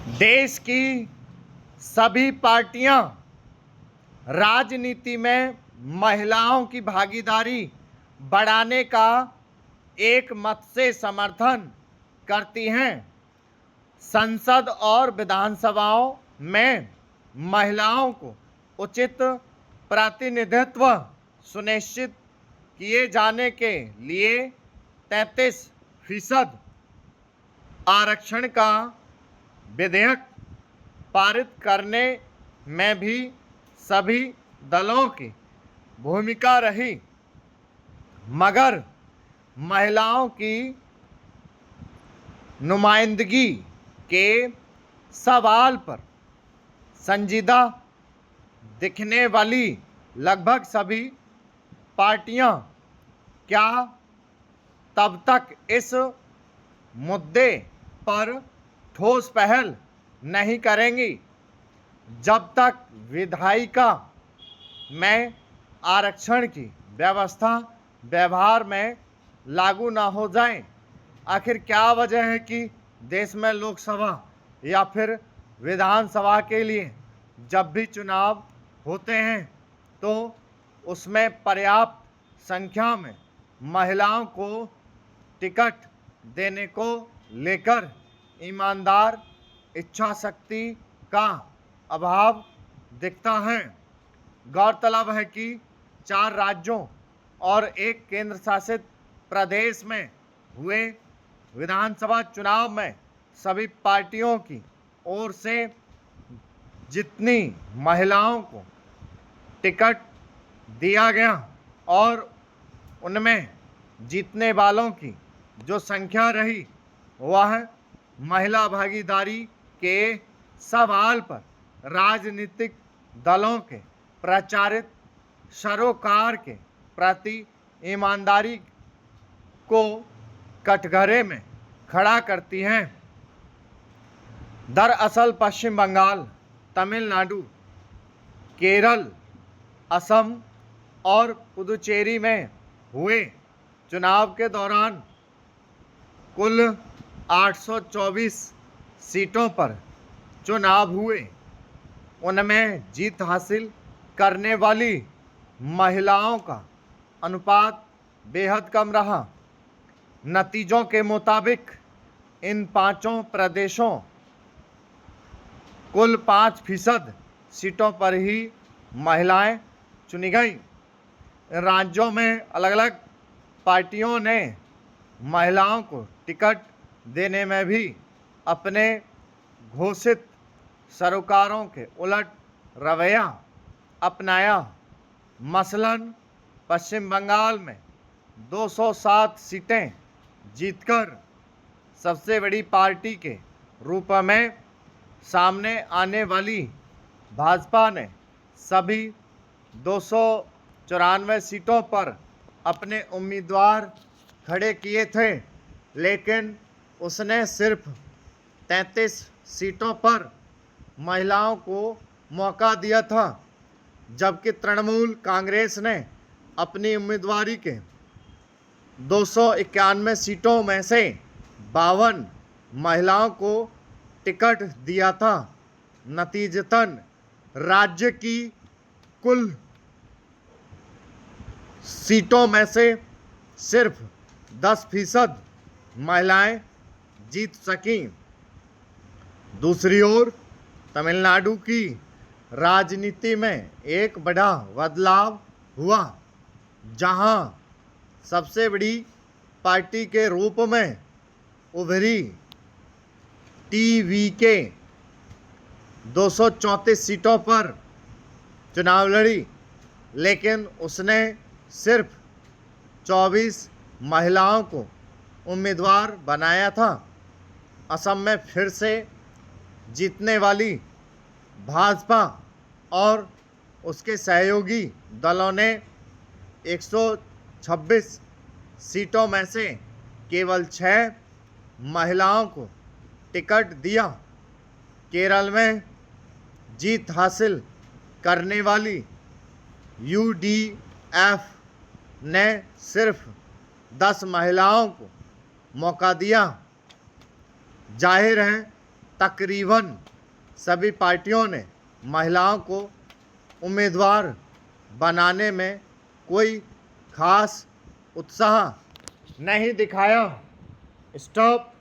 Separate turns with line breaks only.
देश की सभी पार्टियां राजनीति में महिलाओं की भागीदारी बढ़ाने का एक मत से समर्थन करती हैं। संसद और विधानसभाओं में महिलाओं को उचित प्रतिनिधित्व सुनिश्चित किए जाने के लिए 33% आरक्षण का विधेयक पारित करने में भी सभी दलों की भूमिका रही, मगर महिलाओं की नुमाइंदगी के सवाल पर संजीदा दिखने वाली लगभग सभी पार्टियां क्या तब तक इस मुद्दे पर ठोस पहल नहीं करेंगी जब तक विधायिका में आरक्षण की व्यवस्था व्यवहार में लागू ना हो जाए। आखिर क्या वजह है कि देश में लोकसभा या फिर विधानसभा के लिए जब भी चुनाव होते हैं तो उसमें पर्याप्त संख्या में महिलाओं को टिकट देने को लेकर ईमानदार इच्छा शक्ति का अभाव दिखता है। गौरतलब है कि 4 राज्यों और एक केंद्र शासित प्रदेश में हुए विधानसभा चुनाव में सभी पार्टियों की ओर से जितनी महिलाओं को टिकट दिया गया और उनमें जीतने वालों की जो संख्या रही वह महिला भागीदारी के सवाल पर राजनीतिक दलों के प्रचारित सरोकार के प्रति ईमानदारी को कटघरे में खड़ा करती हैं। दरअसल पश्चिम बंगाल, तमिलनाडु, केरल, असम और पुदुचेरी में हुए चुनाव के दौरान कुल 824 सीटों पर चुनाव हुए। उनमें जीत हासिल करने वाली महिलाओं का अनुपात बेहद कम रहा। नतीजों के मुताबिक इन 5 प्रदेशों कुल 5% सीटों पर ही महिलाएं चुनी गईं। राज्यों में अलग अलग पार्टियों ने महिलाओं को टिकट देने में भी अपने घोषित सरोकारों के उलट रवैया अपनाया। मसलन पश्चिम बंगाल में 207 सीटें जीतकर सबसे बड़ी पार्टी के रूप में सामने आने वाली भाजपा ने सभी 294 सीटों पर अपने उम्मीदवार खड़े किए थे, लेकिन उसने सिर्फ 33 सीटों पर महिलाओं को मौका दिया था, जबकि तृणमूल कांग्रेस ने अपनी उम्मीदवारी के 291 सीटों में से 52 महिलाओं को टिकट दिया था। नतीजतन राज्य की कुल सीटों में से सिर्फ 10% महिलाएं जीत सकीं। दूसरी ओर तमिलनाडु की राजनीति में एक बड़ा बदलाव हुआ, जहां सबसे बड़ी पार्टी के रूप में उभरी टीवीके 234 सीटों पर चुनाव लड़ी, लेकिन उसने सिर्फ 24 महिलाओं को उम्मीदवार बनाया था। असम में फिर से जीतने वाली भाजपा और उसके सहयोगी दलों ने 126 सीटों में से केवल 6 महिलाओं को टिकट दिया। केरल में जीत हासिल करने वाली यूडीएफ ने सिर्फ 10 महिलाओं को मौका दिया। जाहिर है तकरीबन सभी पार्टियों ने महिलाओं को उम्मीदवार बनाने में कोई खास उत्साह नहीं दिखाया। स्टॉप।